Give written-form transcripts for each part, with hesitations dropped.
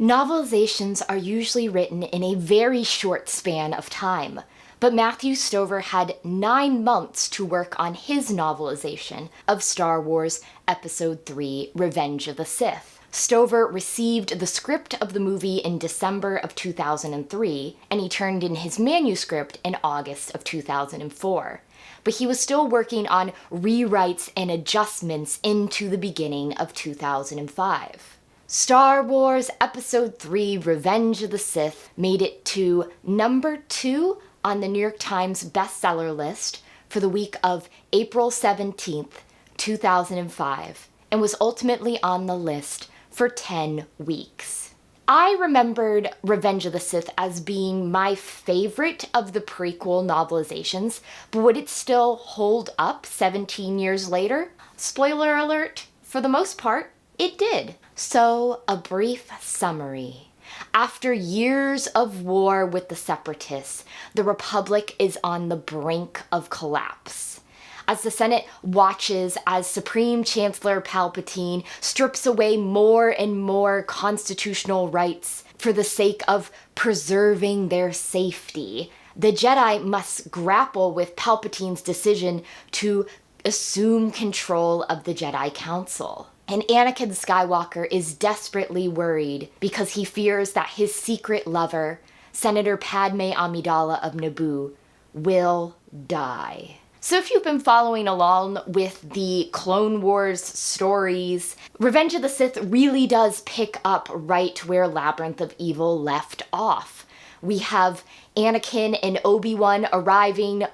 Novelizations are usually written in a very short span of time, but Matthew Stover had 9 months to work on his novelization of Star Wars Episode III: Revenge of the Sith. Stover received the script of the movie in December of 2003, and he turned in his manuscript in August of 2004. But he was still working on rewrites and adjustments into the beginning of 2005. Star Wars Episode III: Revenge of the Sith made it to number 2 on the New York Times bestseller list for the week of April 17th, 2005, and was ultimately on the list for 10 weeks. I remembered Revenge of the Sith as being my favorite of the prequel novelizations, but would it still hold up 17 years later? Spoiler alert, for the most part, it did. So, a brief summary. After years of war with the Separatists, the Republic is on the brink of collapse. As the Senate watches as Supreme Chancellor Palpatine strips away more and more constitutional rights for the sake of preserving their safety, the Jedi must grapple with Palpatine's decision to assume control of the Jedi Council. And Anakin Skywalker is desperately worried because he fears that his secret lover, Senator Padme Amidala of Naboo, will die. So if you've been following along with the Clone Wars stories, Revenge of the Sith really does pick up right where Labyrinth of Evil left off. We have Anakin and Obi-Wan arriving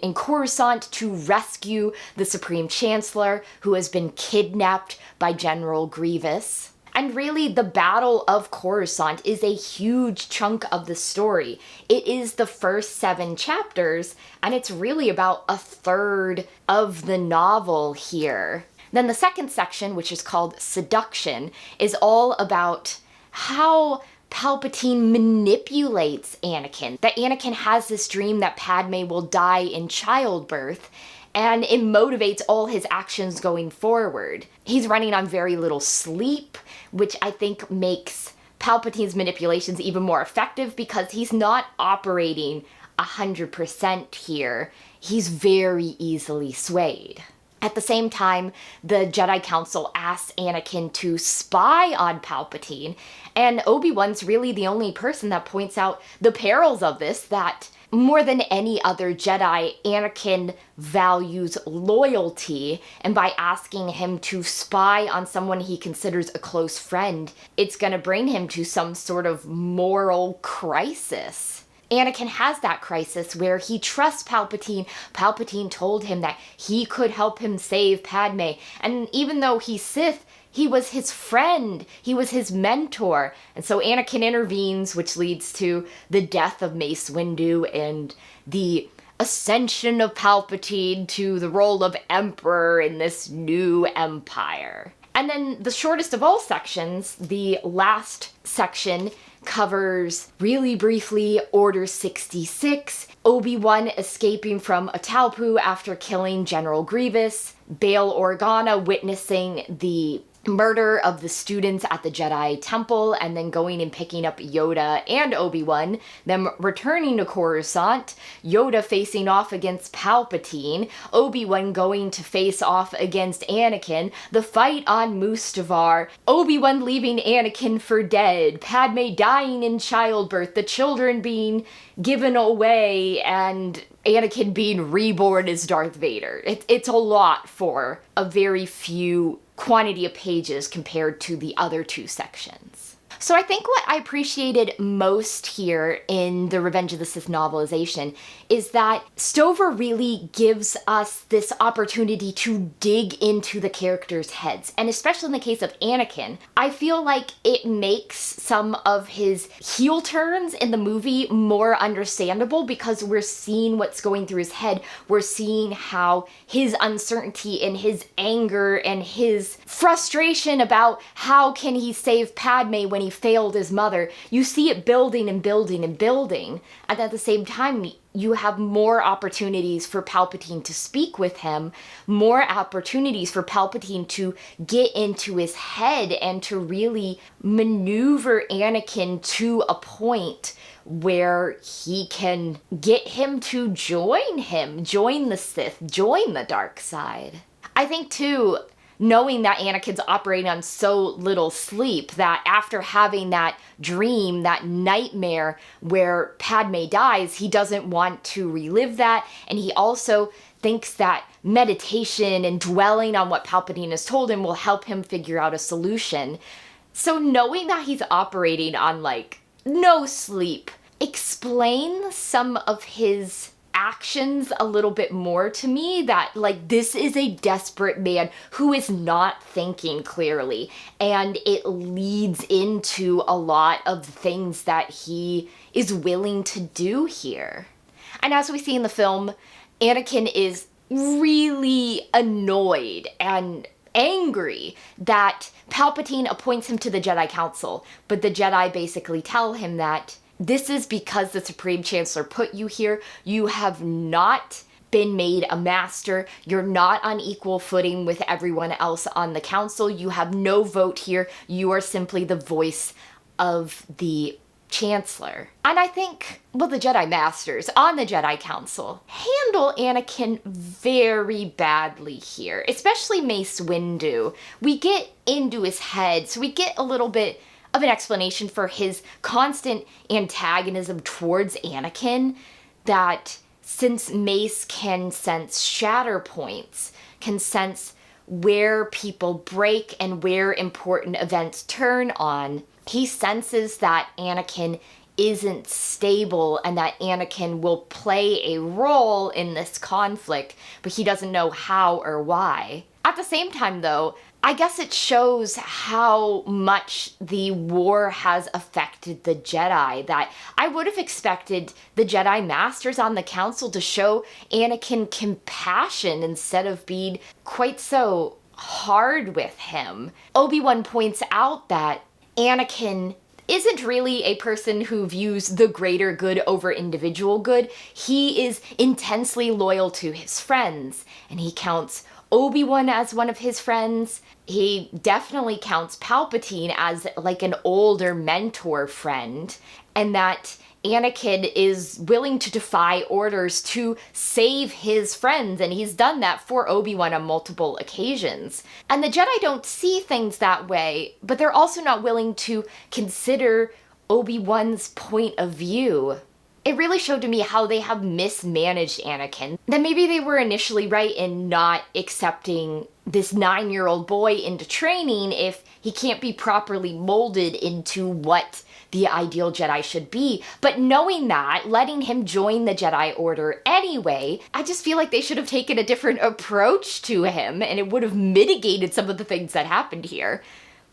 in Coruscant to rescue the Supreme Chancellor, who has been kidnapped by General Grievous. And really, the Battle of Coruscant is a huge chunk of the story. It is the first 7 chapters, and it's really about a third of the novel here. Then the second section, which is called Seduction, is all about how Palpatine manipulates Anakin. That Anakin has this dream that Padme will die in childbirth, and it motivates all his actions going forward. He's running on very little sleep, which I think makes Palpatine's manipulations even more effective because he's not operating 100% here. He's very easily swayed. At the same time, the Jedi Council asks Anakin to spy on Palpatine, and Obi-Wan's really the only person that points out the perils of this, that more than any other Jedi, Anakin values loyalty, and by asking him to spy on someone he considers a close friend, it's gonna bring him to some sort of moral crisis. Anakin has that crisis where he trusts Palpatine. Palpatine told him that he could help him save Padme, and even though he's Sith, he was his friend, he was his mentor, and so Anakin intervenes, which leads to the death of Mace Windu and the ascension of Palpatine to the role of Emperor in this new empire. And then the shortest of all sections, the last section, covers really briefly Order 66, Obi-Wan escaping from Atalpu after killing General Grievous, Bail Organa witnessing the murder of the students at the Jedi Temple, and then going and picking up Yoda and Obi-Wan, them returning to Coruscant, Yoda facing off against Palpatine, Obi-Wan going to face off against Anakin, the fight on Mustafar, Obi-Wan leaving Anakin for dead, Padme dying in childbirth, the children being given away, and Anakin being reborn as Darth Vader. It's a lot for a very few quantity of pages compared to the other 2 sections. So I think what I appreciated most here in the Revenge of the Sith novelization is that Stover really gives us this opportunity to dig into the characters' heads. And especially in the case of Anakin, I feel like it makes some of his heel turns in the movie more understandable because we're seeing what's going through his head. We're seeing how his uncertainty and his anger and his frustration about how can he save Padme when he failed his mother, you see it building and building and building. And at the same time, you have more opportunities for Palpatine to speak with him, more opportunities for Palpatine to get into his head and to really maneuver Anakin to a point where he can get him to join the Sith, join the dark side. I think too, knowing that Anakin's operating on so little sleep, that after having that dream, that nightmare where Padme dies, he doesn't want to relive that. And he also thinks that meditation and dwelling on what Palpatine has told him will help him figure out a solution. So knowing that he's operating on like no sleep explains some of his actions a little bit more to me, that like this is a desperate man who is not thinking clearly, and it leads into a lot of things that he is willing to do here. And as we see in the film, Anakin is really annoyed and angry that Palpatine appoints him to the Jedi Council, but the Jedi basically tell him that this is because the Supreme Chancellor put you here. You have not been made a master. You're not on equal footing with everyone else on the council. You have no vote here. You are simply the voice of the Chancellor. And I think, well, the Jedi Masters on the Jedi Council handle Anakin very badly here, especially Mace Windu. We get into his head, so we get a little bit of an explanation for his constant antagonism towards Anakin, that since Mace can sense shatter points, can sense where people break and where important events turn on, he senses that Anakin isn't stable and that Anakin will play a role in this conflict, but he doesn't know how or why. At the same time, though, I guess it shows how much the war has affected the Jedi, that I would have expected the Jedi Masters on the Council to show Anakin compassion instead of being quite so hard with him. Obi-Wan points out that Anakin isn't really a person who views the greater good over individual good. He is intensely loyal to his friends, and he counts Obi-Wan as one of his friends. He definitely counts Palpatine as like an older mentor friend, and that Anakin is willing to defy orders to save his friends, and he's done that for Obi-Wan on multiple occasions. And the Jedi don't see things that way, but they're also not willing to consider Obi-Wan's point of view. It really showed to me how they have mismanaged Anakin. That maybe they were initially right in not accepting this 9-year-old boy into training if he can't be properly molded into what the ideal Jedi should be. But knowing that, letting him join the Jedi Order anyway, I just feel like they should have taken a different approach to him, and it would have mitigated some of the things that happened here.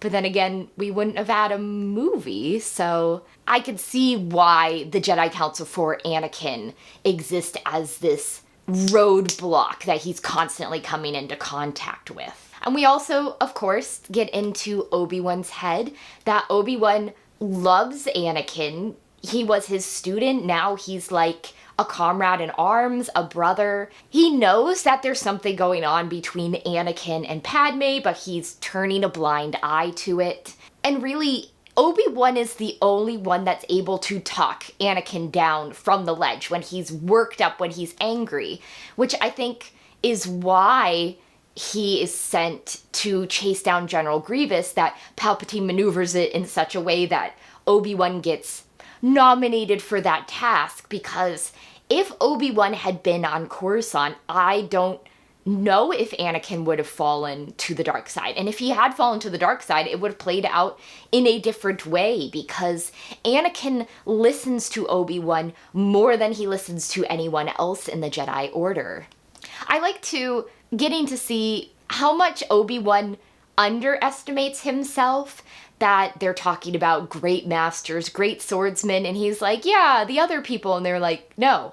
But then again, we wouldn't have had a movie, so I could see why the Jedi Council for Anakin exists as this roadblock that he's constantly coming into contact with. And we also, of course, get into Obi-Wan's head, that Obi-Wan loves Anakin. He was his student, now he's like a comrade in arms, a brother. He knows that there's something going on between Anakin and Padme, but he's turning a blind eye to it. And really, Obi-Wan is the only one that's able to talk Anakin down from the ledge when he's worked up, when he's angry, which I think is why he is sent to chase down General Grievous, that Palpatine maneuvers it in such a way that Obi-Wan gets nominated for that task, because if Obi-Wan had been on Coruscant, I don't know if Anakin would have fallen to the dark side. And if he had fallen to the dark side, it would have played out in a different way, because Anakin listens to Obi-Wan more than he listens to anyone else in the Jedi Order. I like getting to see how much Obi-Wan underestimates himself, that they're talking about great masters, great swordsmen, and he's like, yeah, the other people, and they're like, no,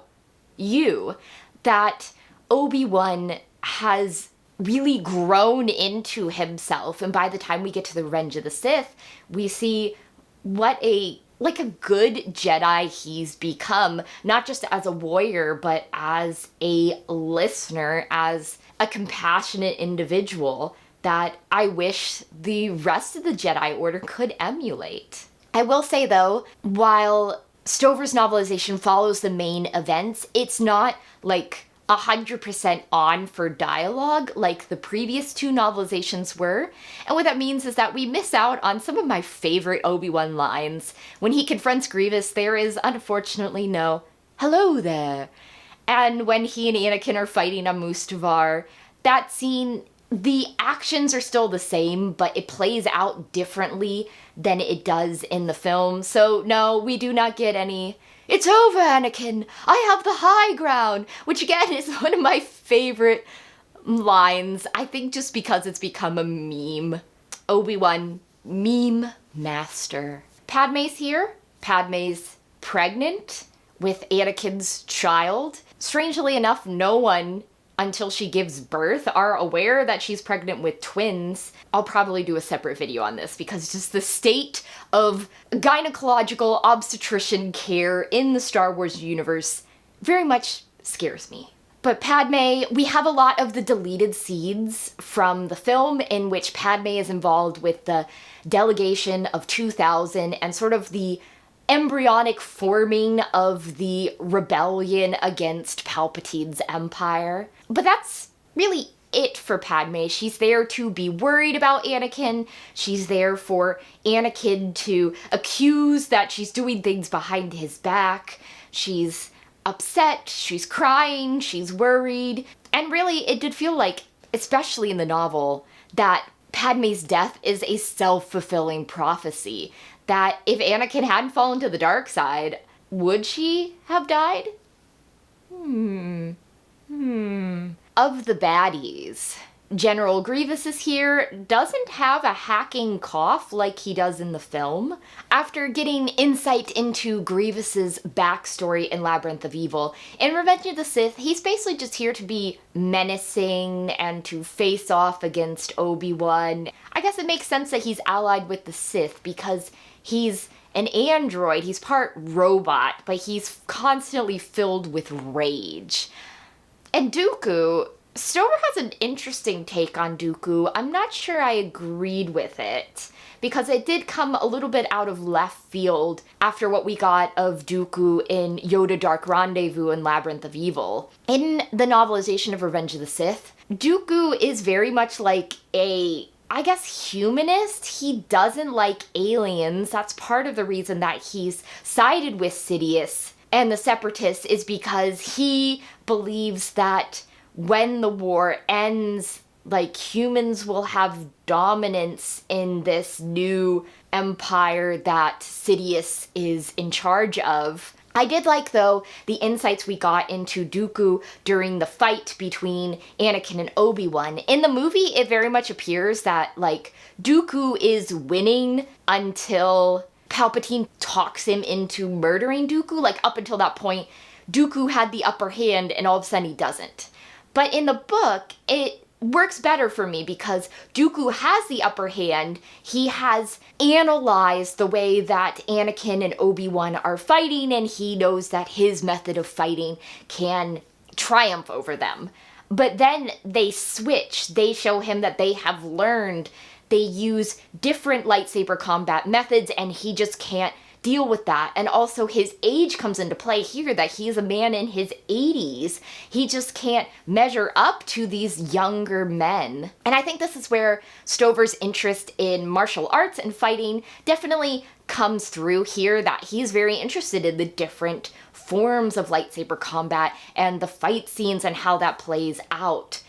you. That Obi-Wan has really grown into himself, and by the time we get to the Revenge of the Sith, we see what a like a good Jedi he's become, not just as a warrior, but as a listener, as a compassionate individual that I wish the rest of the Jedi Order could emulate. I will say though, while Stover's novelization follows the main events, it's not like 100% on for dialogue like the previous two novelizations were. And what that means is that we miss out on some of my favorite Obi-Wan lines. When he confronts Grievous, there is unfortunately no "hello there." And when he and Anakin are fighting on Mustafar, that scene, the actions are still the same, but it plays out differently than it does in the film. So no, we do not get any "it's over, Anakin, I have the high ground," which again is one of my favorite lines, I think just because it's become a meme. Obi-Wan, meme master. Padme's here. Padme's pregnant with Anakin's child. Strangely enough, no one, until she gives birth, are aware that she's pregnant with twins. I'll probably do a separate video on this because just the state of gynecological obstetrician care in the Star Wars universe very much scares me. But Padme, we have a lot of the deleted scenes from the film in which Padme is involved with the delegation of 2000 and sort of the embryonic forming of the rebellion against Palpatine's empire. But that's really it for Padme. She's there to be worried about Anakin. She's there for Anakin to accuse that she's doing things behind his back. She's upset, she's crying, she's worried. And really, it did feel like, especially in the novel, that Padme's death is a self-fulfilling prophecy. That if Anakin hadn't fallen to the dark side, would she have died? Of the baddies, General Grievous is here, doesn't have a hacking cough like he does in the film. After getting insight into Grievous's backstory in Labyrinth of Evil, in Revenge of the Sith, he's basically just here to be menacing and to face off against Obi-Wan. I guess it makes sense that he's allied with the Sith because he's an android, he's part robot, but he's constantly filled with rage. And Dooku, Stover has an interesting take on Dooku. I'm not sure I agreed with it, because it did come a little bit out of left field after what we got of Dooku in Yoda Dark Rendezvous and Labyrinth of Evil. In the novelization of Revenge of the Sith, Dooku is very much like a, I guess, humanist. He doesn't like aliens. That's part of the reason that he's sided with Sidious and the Separatists, is because he believes that when the war ends, like, humans will have dominance in this new empire that Sidious is in charge of. I did like, though, the insights we got into Dooku during the fight between Anakin and Obi-Wan. In the movie, it very much appears that, like, Dooku is winning until Palpatine talks him into murdering Dooku. Like, up until that point, Dooku had the upper hand, and all of a sudden he doesn't. But in the book, it works better for me because Dooku has the upper hand. He has analyzed the way that Anakin and Obi-Wan are fighting, and he knows that his method of fighting can triumph over them. But then they switch. They show him that they have learned. They use different lightsaber combat methods, and he just can't deal with that. And also his age comes into play here, that he is a man in his 80s. He just can't measure up to these younger men. And I think this is where Stover's interest in martial arts and fighting definitely comes through here, that he's very interested in the different forms of lightsaber combat and the fight scenes and how that plays out.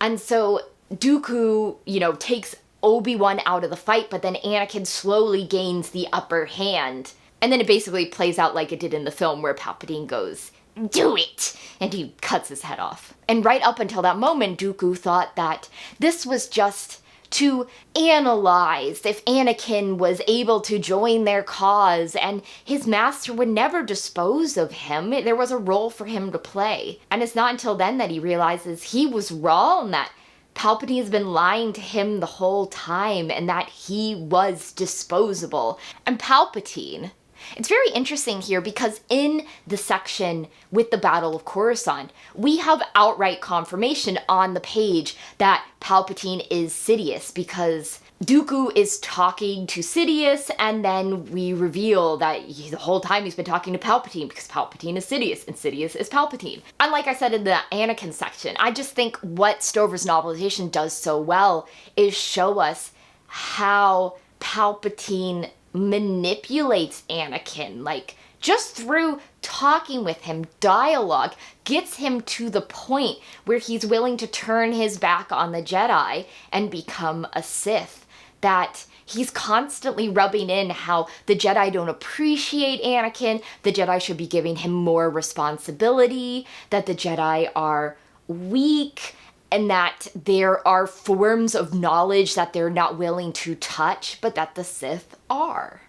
And so Dooku, takes Obi-Wan out of the fight, but then Anakin slowly gains the upper hand. And then it basically plays out like it did in the film, where Palpatine goes, "Do it!" and he cuts his head off. And right up until that moment, Dooku thought that this was just to analyze if Anakin was able to join their cause, and his master would never dispose of him. There was a role for him to play. And it's not until then that he realizes he was wrong, that Palpatine's been lying to him the whole time, and that he was disposable. And Palpatine, It's very interesting here because in the section with the Battle of Coruscant, we have outright confirmation on the page that Palpatine is Sidious because Dooku is talking to Sidious, and then we reveal that the whole time he's been talking to Palpatine because Palpatine is Sidious and Sidious is Palpatine. And like I said in the Anakin section, I just think what Stover's novelization does so well is show us how Palpatine manipulates Anakin, like just through talking with him, dialogue, gets him to the point where he's willing to turn his back on the Jedi and become a Sith. That he's constantly rubbing in how the Jedi don't appreciate Anakin, the Jedi should be giving him more responsibility, that the Jedi are weak, and that there are forms of knowledge that they're not willing to touch, but that the Sith are.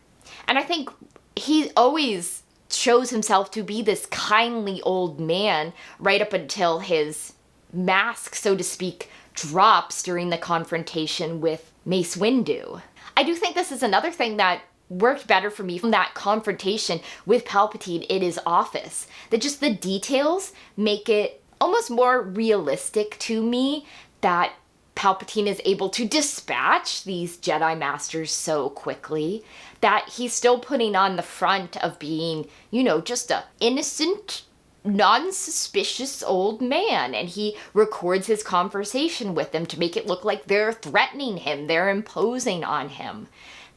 And I think he always shows himself to be this kindly old man right up until his mask, so to speak, drops during the confrontation with Mace Windu. I do think this is another thing that worked better for me from that confrontation with Palpatine in his office. That just the details make it almost more realistic to me that Palpatine is able to dispatch these Jedi Masters so quickly, that he's still putting on the front of being, you know, just a innocent, non-suspicious old man, and he records his conversation with them to make it look like they're threatening him, they're imposing on him.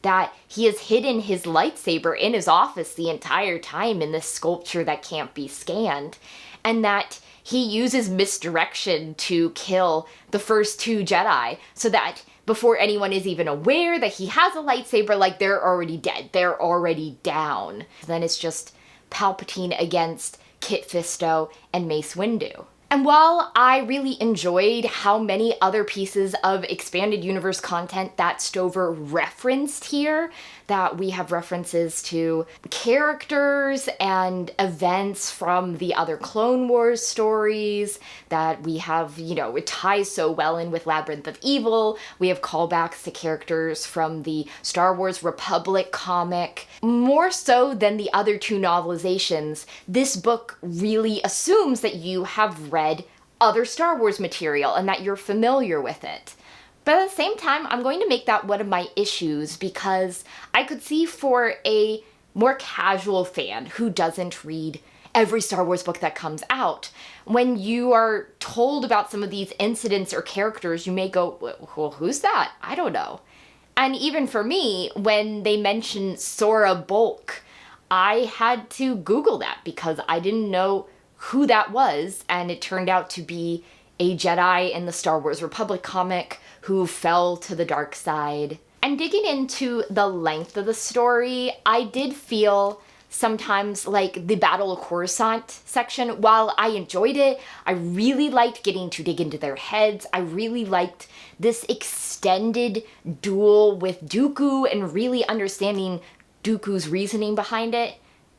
That he has hidden his lightsaber in his office the entire time in this sculpture that can't be scanned, and that he uses misdirection to kill the first two Jedi so that before anyone is even aware that he has a lightsaber, like they're already dead, they're already down. Then it's just Palpatine against Kit Fisto and Mace Windu. And while I really enjoyed how many other pieces of expanded universe content that Stover referenced here, that we have references to characters and events from the other Clone Wars stories, that we have, you know, it ties so well in with Labyrinth of Evil, we have callbacks to characters from the Star Wars Republic comic. More so than the other two novelizations, this book really assumes that you have read other Star Wars material and that you're familiar with it. But at the same time, I'm going to make that one of my issues because I could see for a more casual fan who doesn't read every Star Wars book that comes out, when you are told about some of these incidents or characters, you may go, well, who's that? I don't know. And even for me, when they mentioned Sora Bulk, I had to Google that because I didn't know who that was, and it turned out to be a Jedi in the Star Wars Republic comic who fell to the dark side. And digging into the length of the story, I did feel sometimes like the Battle of Coruscant section, while I enjoyed it, I really liked getting to dig into their heads. I really liked this extended duel with Dooku and really understanding Dooku's reasoning behind it.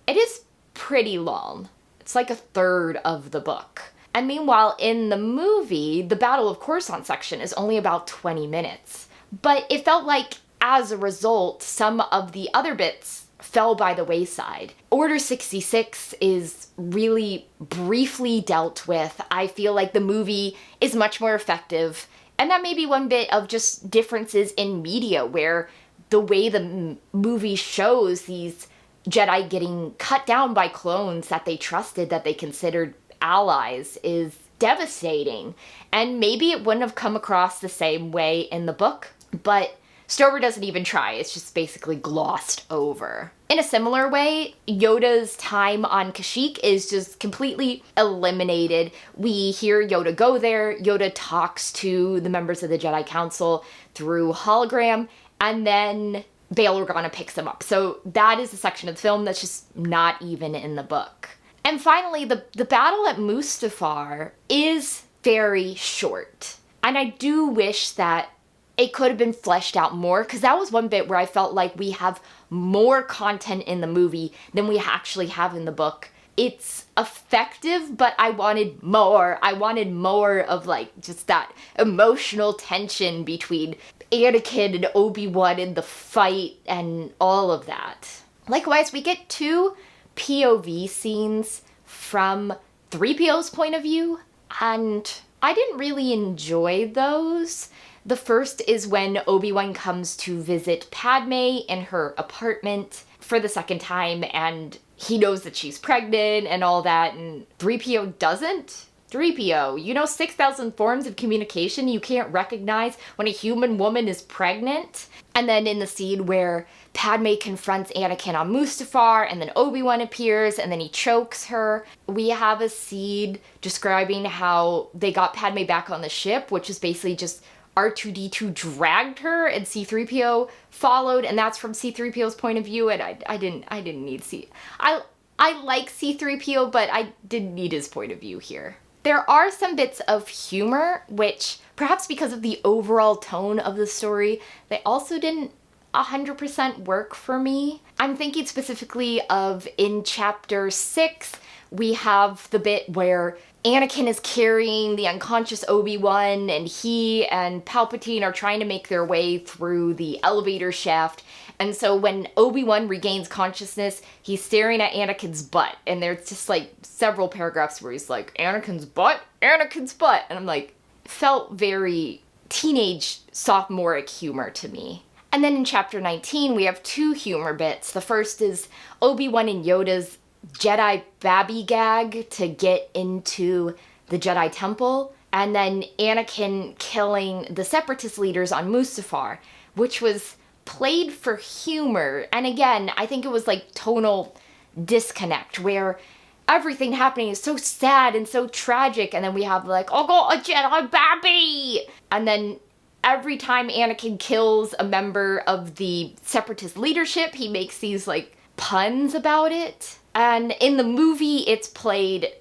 It is pretty long. It's like a third of the book. And meanwhile, in the movie, the Battle of Coruscant section is only about 20 minutes. But it felt like, as a result, some of the other bits fell by the wayside. Order 66 is really briefly dealt with. I feel like the movie is much more effective. And that may be one bit of just differences in media, where the way the movie shows these Jedi getting cut down by clones that they trusted, that they considered allies, is devastating. And maybe it wouldn't have come across the same way in the book, but Stover doesn't even try. It's just basically glossed over. In a similar way, Yoda's time on Kashyyyk is just completely eliminated. We hear Yoda go there, Yoda talks to the members of the Jedi Council through hologram, and then Bail Organa picks him up. So that is a section of the film that's just not even in the book. And finally, the battle at Mustafar is very short. And I do wish that it could have been fleshed out more, because that was one bit where I felt like we have more content in the movie than we actually have in the book. It's effective, but I wanted more. I wanted more of like just that emotional tension between Anakin and Obi-Wan in the fight and all of that. Likewise, we get 2 POV scenes from Threepio's point of view, and I didn't really enjoy those. The first is when Obi-Wan comes to visit Padme in her apartment for the second time, and he knows that she's pregnant and all that, and Threepio doesn't. Threepio, you know 6,000 forms of communication you can't recognize when a human woman is pregnant? And then in the scene where Padme confronts Anakin on Mustafar, and then Obi-Wan appears, and then he chokes her, we have a scene describing how they got Padme back on the ship, which is basically just R2-D2 dragged her and C-3PO followed, and that's from C-3PO's point of view, and I didn't need I like C-3PO, but I didn't need his point of view here. There are some bits of humor, which, perhaps because of the overall tone of the story, they also didn't 100% work for me. I'm thinking specifically of in chapter 6, we have the bit where Anakin is carrying the unconscious Obi-Wan, and he and Palpatine are trying to make their way through the elevator shaft. And so when Obi-Wan regains consciousness, he's staring at Anakin's butt. And there's just like several paragraphs where he's like, Anakin's butt? Anakin's butt! And I'm like, felt very teenage sophomoric humor to me. And then in chapter 19, we have 2 humor bits. The first is Obi-Wan and Yoda's Jedi babby gag to get into the Jedi Temple, and then Anakin killing the Separatist leaders on Mustafar, which was played for humor. And again, I think it was like tonal disconnect, where everything happening is so sad and so tragic, and then we have like, oh god, a Jedi babby! And then every time Anakin kills a member of the Separatist leadership, he makes these like puns about it. And in the movie, it's played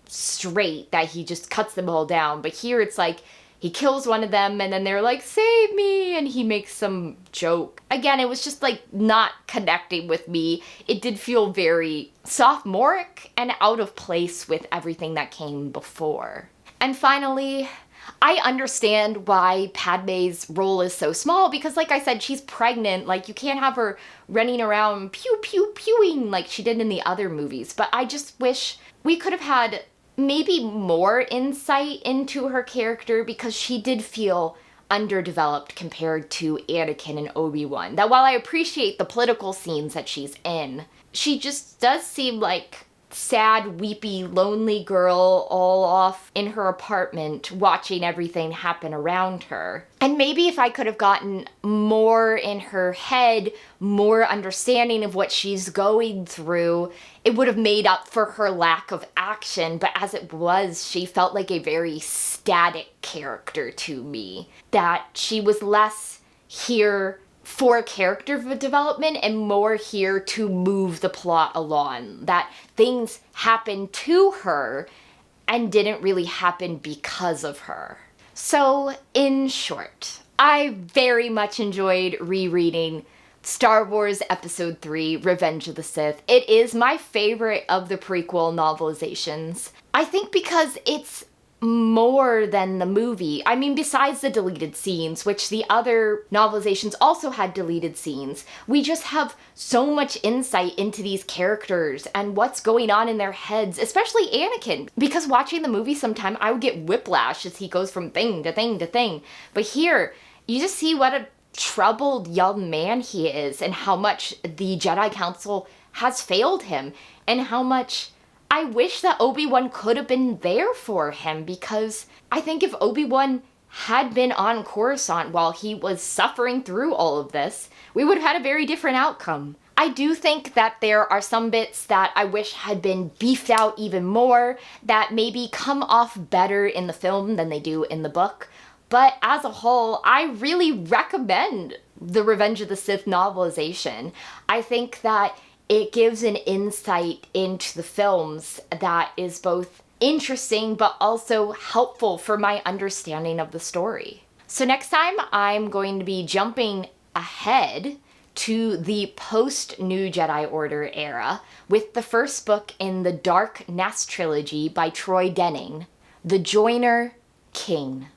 straight, that he just cuts them all down. But here it's like, he kills one of them, and then they're like, save me, and he makes some joke. Again, it was just like not connecting with me. It did feel very sophomoric and out of place with everything that came before. And finally, I understand why Padme's role is so small, because like I said, she's pregnant. Like, you can't have her running around pew pew pewing like she did in the other movies. But I just wish we could have had maybe more insight into her character, because she did feel underdeveloped compared to Anakin and Obi-Wan. That while I appreciate the political scenes that she's in, she just does seem like sad, weepy, lonely girl all off in her apartment watching everything happen around her. And maybe if I could have gotten more in her head, more understanding of what she's going through, it would have made up for her lack of action. But as it was, she felt like a very static character to me. That she was less here for character development and more here to move the plot along. That things happened to her and didn't really happen because of her. So, in short, I very much enjoyed rereading Star Wars Episode 3, Revenge of the Sith. It is my favorite of the prequel novelizations. I think because it's more than the movie. I mean, besides the deleted scenes, which the other novelizations also had deleted scenes, we just have so much insight into these characters and what's going on in their heads, especially Anakin. Because watching the movie sometime, I would get whiplash as he goes from thing to thing to thing. But here, you just see what a troubled young man he is, and how much the Jedi Council has failed him, and how much I wish that Obi-Wan could have been there for him, because I think if Obi-Wan had been on Coruscant while he was suffering through all of this, we would have had a very different outcome. I do think that there are some bits that I wish had been beefed out even more, that maybe come off better in the film than they do in the book. But as a whole, I really recommend the Revenge of the Sith novelization. I think that it gives an insight into the films that is both interesting but also helpful for my understanding of the story. So next time, I'm going to be jumping ahead to the post-New Jedi Order era with the first book in the Dark Nest trilogy by Troy Denning, The Joiner King.